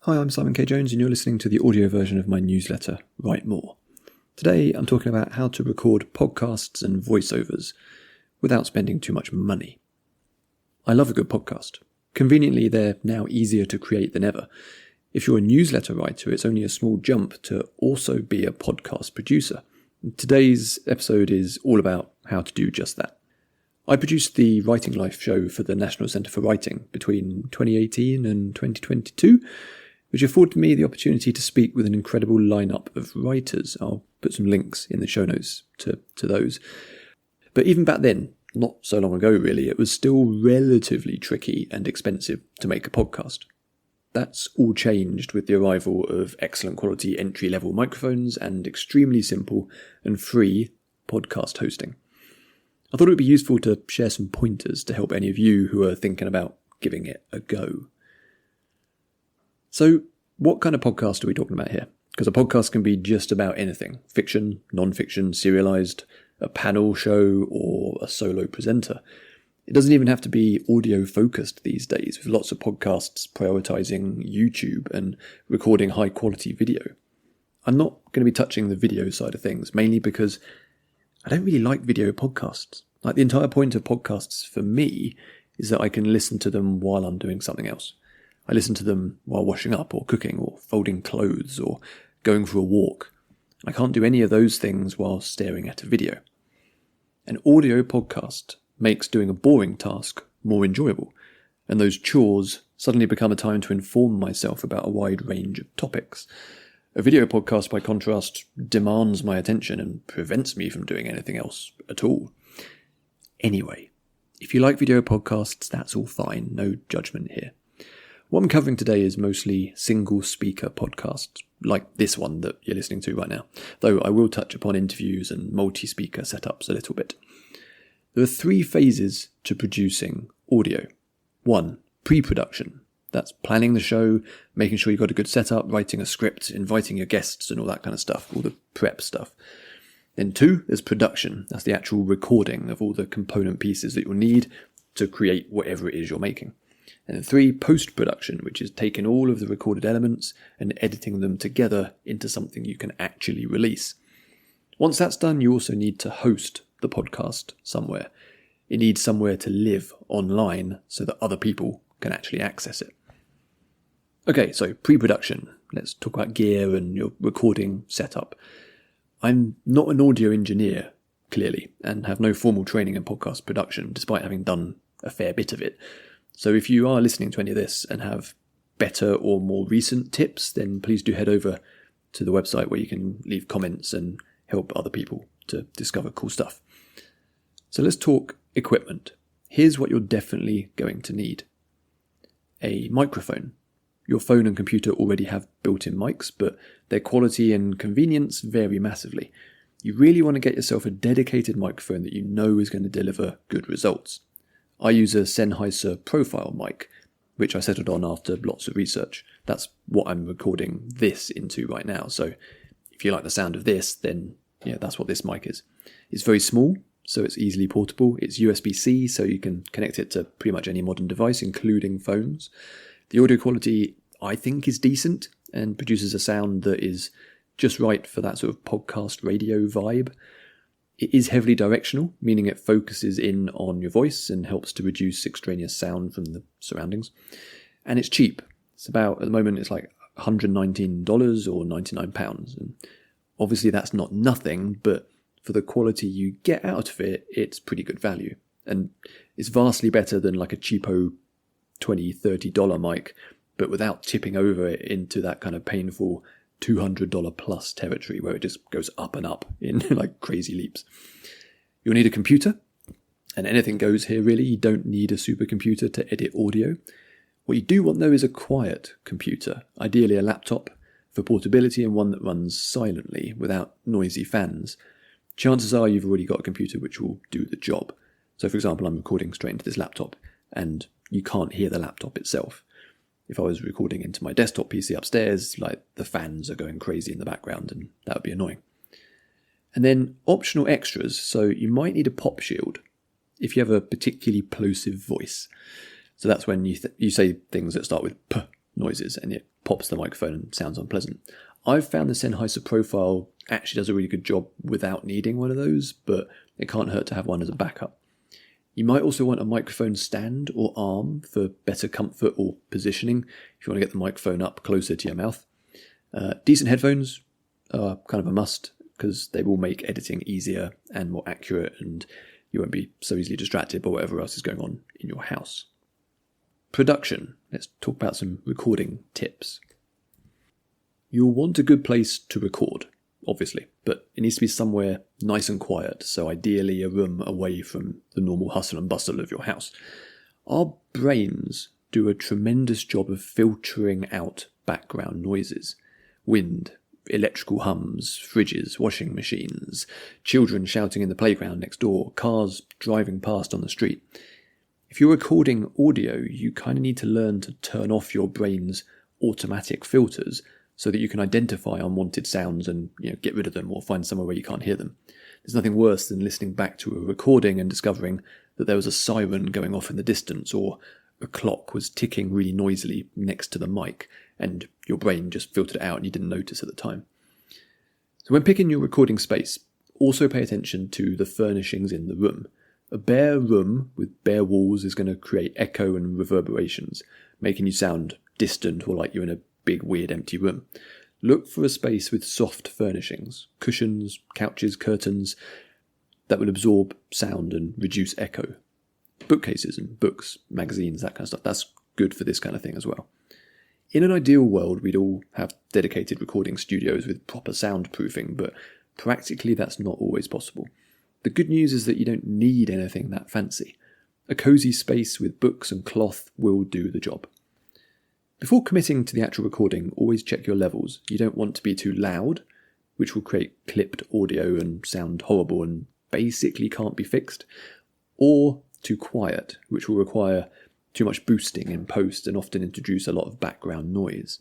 Hi, I'm Simon K. Jones and you're listening to the audio version of my newsletter, Write More. Today I'm talking about how to record podcasts and voiceovers without spending too much money. I love a good podcast. Conveniently, they're now easier to create than ever. If you're a newsletter writer, it's only a small jump to also be a podcast producer. Today's episode is all about how to do just that. I produced the Writing Life show for the National Centre for Writing between 2018 and 2022, which afforded me the opportunity to speak with an incredible lineup of writers. I'll put some links in the show notes to those. But even back then, not so long ago really, it was still relatively tricky and expensive to make a podcast. That's all changed with the arrival of excellent quality entry-level microphones and extremely simple and free podcast hosting. I thought it would be useful to share some pointers to help any of you who are thinking about giving it a go. So, what kind of podcast are we talking about here? Because a podcast can be just about anything. Fiction, non-fiction, serialized, a panel show, or a solo presenter. It doesn't even have to be audio-focused these days, with lots of podcasts prioritizing YouTube and recording high-quality video. I'm not going to be touching the video side of things, mainly because I don't really like video podcasts. Like, the entire point of podcasts for me is that I can listen to them while I'm doing something else. I listen to them while washing up or cooking or folding clothes or going for a walk. I can't do any of those things while staring at a video. An audio podcast makes doing a boring task more enjoyable, and those chores suddenly become a time to inform myself about a wide range of topics. A video podcast, by contrast, demands my attention and prevents me from doing anything else at all. Anyway, if you like video podcasts, that's all fine, no judgment here. What I'm covering today is mostly single-speaker podcasts, like this one that you're listening to right now, though I will touch upon interviews and multi-speaker setups a little bit. There are 3 phases to producing audio. 1, pre-production. That's planning the show, making sure you've got a good setup, writing a script, inviting your guests and all that kind of stuff, all the prep stuff. Then 2, there's production. That's the actual recording of all the component pieces that you'll need to create whatever it is you're making. And then 3, post-production, which is taking all of the recorded elements and editing them together into something you can actually release. Once that's done, you also need to host the podcast somewhere. It needs somewhere to live online so that other people can actually access it. Okay, so pre-production. Let's talk about gear and your recording setup. I'm not an audio engineer, clearly, and have no formal training in podcast production, despite having done a fair bit of it. So if you are listening to any of this and have better or more recent tips, then please do head over to the website where you can leave comments and help other people to discover cool stuff. So let's talk equipment. Here's what you're definitely going to need. A microphone. Your phone and computer already have built-in mics, but their quality and convenience vary massively. You really want to get yourself a dedicated microphone that you know is going to deliver good results. I use a Sennheiser profile mic, which I settled on after lots of research. That's what I'm recording this into right now. So if you like the sound of this, then yeah, that's what this mic is. It's very small, so it's easily portable. It's USB-C, so you can connect it to pretty much any modern device, including phones. The audio quality, I think, is decent and produces a sound that is just right for that sort of podcast radio vibe. It is heavily directional, meaning it focuses in on your voice and helps to reduce extraneous sound from the surroundings. And it's cheap. It's about, at the moment, it's like $119 or £99. And obviously that's not nothing, but for the quality you get out of it, it's pretty good value. And it's vastly better than like a cheapo $20, $30 mic, but without tipping over it into that kind of painful $200 plus territory where it just goes up and up in like crazy leaps. You'll need a computer, and anything goes here really. You don't need a supercomputer to edit audio. What you do want though is a quiet computer, ideally a laptop for portability and one that runs silently without noisy fans. Chances are you've already got a computer which will do the job. So for example, I'm recording straight into this laptop and you can't hear the laptop itself. If I was recording into my desktop PC upstairs, like the fans are going crazy in the background and that would be annoying. And then optional extras, so you might need a pop shield if you have a particularly plosive voice. So that's when you say things that start with P noises and it pops the microphone and sounds unpleasant. I've found the Sennheiser Profile actually does a really good job without needing one of those, but it can't hurt to have one as a backup. You might also want a microphone stand or arm for better comfort or positioning if you want to get the microphone up closer to your mouth. Decent headphones are kind of a must because they will make editing easier and more accurate, and you won't be so easily distracted by whatever else is going on in your house. Production. Let's talk about some recording tips. You'll want a good place to record, obviously, but it needs to be somewhere nice and quiet, so ideally a room away from the normal hustle and bustle of your house. Our brains do a tremendous job of filtering out background noises. Wind, electrical hums, fridges, washing machines, children shouting in the playground next door, cars driving past on the street. If you're recording audio, you kind of need to learn to turn off your brain's automatic filters so that you can identify unwanted sounds and get rid of them or find somewhere where you can't hear them. There's nothing worse than listening back to a recording and discovering that there was a siren going off in the distance or a clock was ticking really noisily next to the mic and your brain just filtered it out and you didn't notice at the time. So when picking your recording space, also pay attention to the furnishings in the room. A bare room with bare walls is going to create echo and reverberations, making you sound distant or like you're in a big weird empty room. Look for a space with soft furnishings, cushions, couches, curtains that will absorb sound and reduce echo. Bookcases and books, magazines, that kind of stuff. That's good for this kind of thing as well. In an ideal world, we'd all have dedicated recording studios with proper soundproofing, but practically that's not always possible. The good news is that you don't need anything that fancy. A cosy space with books and cloth will do the job. Before committing to the actual recording, always check your levels. You don't want to be too loud, which will create clipped audio and sound horrible and basically can't be fixed, or too quiet, which will require too much boosting in post and often introduce a lot of background noise.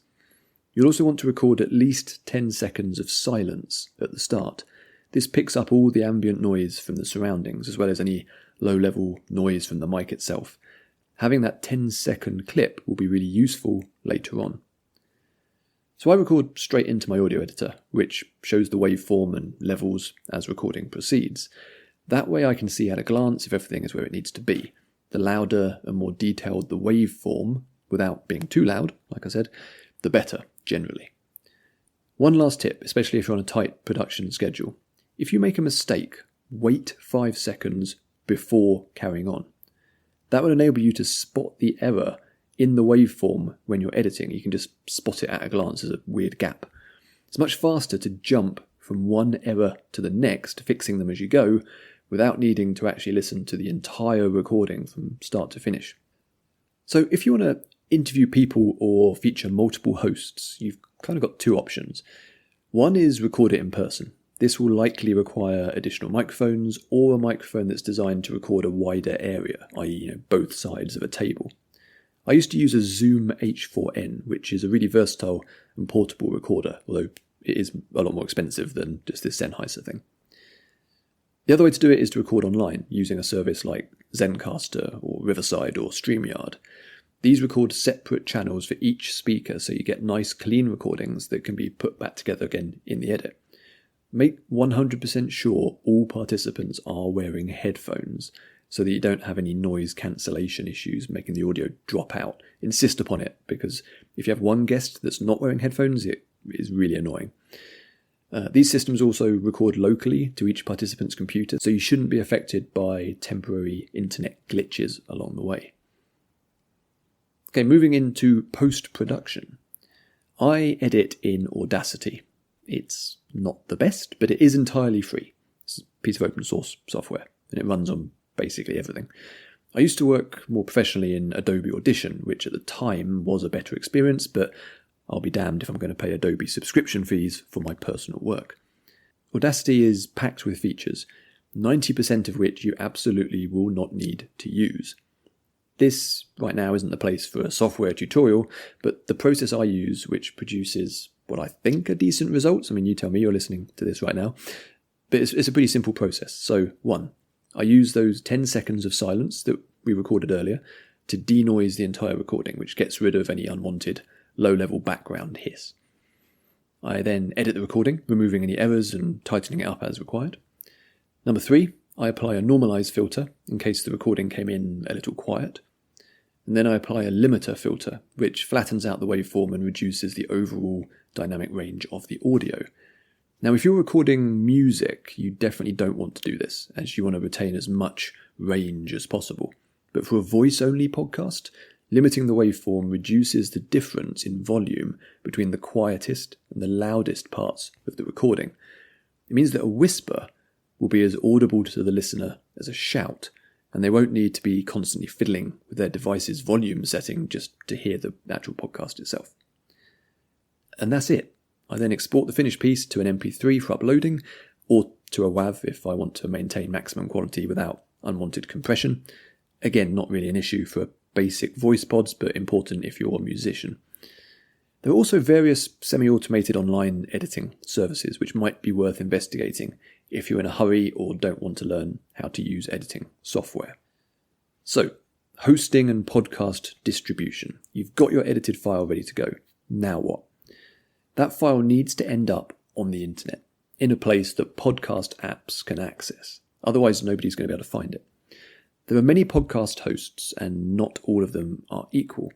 You'll also want to record at least 10 seconds of silence at the start. This picks up all the ambient noise from the surroundings, as well as any low-level noise from the mic itself. Having that 10-second clip will be really useful later on. So I record straight into my audio editor, which shows the waveform and levels as recording proceeds. That way I can see at a glance if everything is where it needs to be. The louder and more detailed the waveform, without being too loud, like I said, the better, generally. One last tip, especially if you're on a tight production schedule. If you make a mistake, wait 5 seconds before carrying on. That will enable you to spot the error in the waveform when you're editing. You can just spot it at a glance as a weird gap. It's much faster to jump from one error to the next, fixing them as you go, without needing to actually listen to the entire recording from start to finish. So if you want to interview people or feature multiple hosts, you've kind of got two options. One is record it in person. This will likely require additional microphones or a microphone that's designed to record a wider area, i.e. both sides of a table. I used to use a Zoom H4n, which is a really versatile and portable recorder, although it is a lot more expensive than just this Sennheiser thing. The other way to do it is to record online using a service like Zencastr or Riverside or StreamYard. These record separate channels for each speaker so you get nice clean recordings that can be put back together again in the edit. Make 100% sure all participants are wearing headphones so that you don't have any noise cancellation issues making the audio drop out. Insist upon it, because if you have one guest that's not wearing headphones, it is really annoying. These systems also record locally to each participant's computer, so you shouldn't be affected by temporary internet glitches along the way. Okay, moving into post-production. I edit in Audacity. It's not the best, but it is entirely free. It's a piece of open source software, and it runs on basically everything. I used to work more professionally in Adobe Audition, which at the time was a better experience, but I'll be damned if I'm going to pay Adobe subscription fees for my personal work. Audacity is packed with features, 90% of which you absolutely will not need to use. This, right now, isn't the place for a software tutorial, but the process I use, which produces what I think are decent results, I mean, you tell me, you're listening to this right now, but it's a pretty simple process. So, 1, I use those 10 seconds of silence that we recorded earlier to denoise the entire recording, which gets rid of any unwanted low-level background hiss. I then edit the recording, removing any errors and tightening it up as required. Number 3, I apply a normalize filter in case the recording came in a little quiet. And then I apply a limiter filter, which flattens out the waveform and reduces the overall dynamic range of the audio. Now, if you're recording music, you definitely don't want to do this, as you want to retain as much range as possible. But for a voice-only podcast, limiting the waveform reduces the difference in volume between the quietest and the loudest parts of the recording. It means that a whisper will be as audible to the listener as a shout, and they won't need to be constantly fiddling with their device's volume setting just to hear the actual podcast itself. And that's it. I then export the finished piece to an MP3 for uploading, or to a WAV if I want to maintain maximum quality without unwanted compression. Again, not really an issue for basic voice pods, but important if you're a musician. There are also various semi-automated online editing services which might be worth investigating if you're in a hurry or don't want to learn how to use editing software. So, hosting and podcast distribution. You've got your edited file ready to go. Now what? That file needs to end up on the internet, in a place that podcast apps can access. Otherwise, nobody's going to be able to find it. There are many podcast hosts, and not all of them are equal.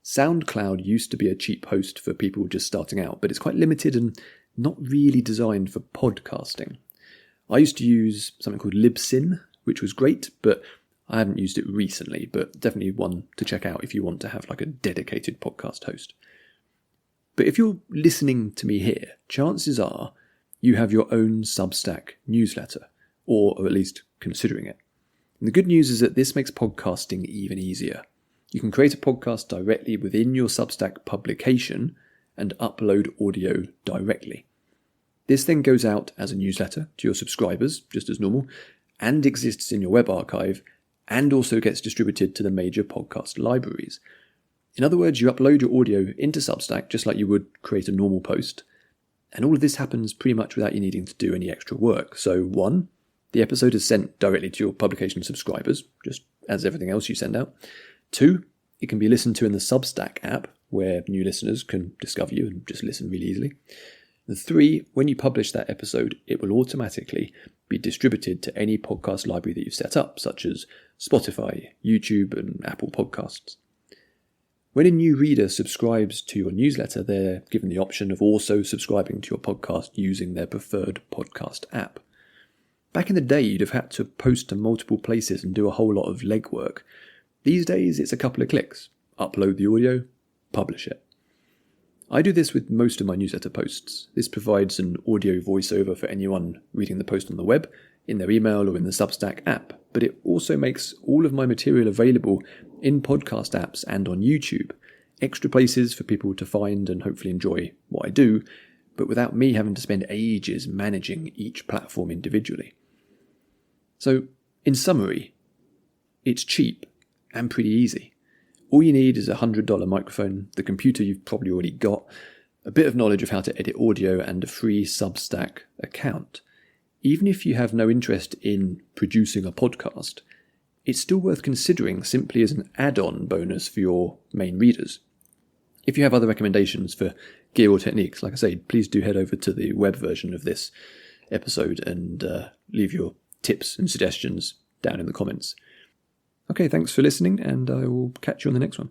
SoundCloud used to be a cheap host for people just starting out, but it's quite limited and not really designed for podcasting. I used to use something called Libsyn, which was great, but I haven't used it recently, but definitely one to check out if you want to have like a dedicated podcast host. But if you're listening to me here, chances are you have your own Substack newsletter, or at least considering it. And the good news is that this makes podcasting even easier. You can create a podcast directly within your Substack publication and upload audio directly. This then goes out as a newsletter to your subscribers, just as normal, and exists in your web archive, and also gets distributed to the major podcast libraries. In other words, you upload your audio into Substack just like you would create a normal post, and all of this happens pretty much without you needing to do any extra work. So 1, the episode is sent directly to your publication subscribers, just as everything else you send out. 2, it can be listened to in the Substack app, where new listeners can discover you and just listen really easily. And 3, when you publish that episode, it will automatically be distributed to any podcast library that you've set up, such as Spotify, YouTube, and Apple Podcasts. When a new reader subscribes to your newsletter, they're given the option of also subscribing to your podcast using their preferred podcast app. Back in the day, you'd have had to post to multiple places and do a whole lot of legwork. These days, it's a couple of clicks. Upload the audio, publish it. I do this with most of my newsletter posts. This provides an audio voiceover for anyone reading the post on the web, in their email or in the Substack app, but it also makes all of my material available in podcast apps and on YouTube. Extra places for people to find and hopefully enjoy what I do, but without me having to spend ages managing each platform individually. So, in summary, it's cheap and pretty easy. All you need is a $100 microphone, the computer you've probably already got, a bit of knowledge of how to edit audio, and a free Substack account. Even if you have no interest in producing a podcast, it's still worth considering simply as an add-on bonus for your main readers. If you have other recommendations for gear or techniques, like I say, please do head over to the web version of this episode and leave your tips and suggestions down in the comments. Okay, thanks for listening, and I will catch you on the next one.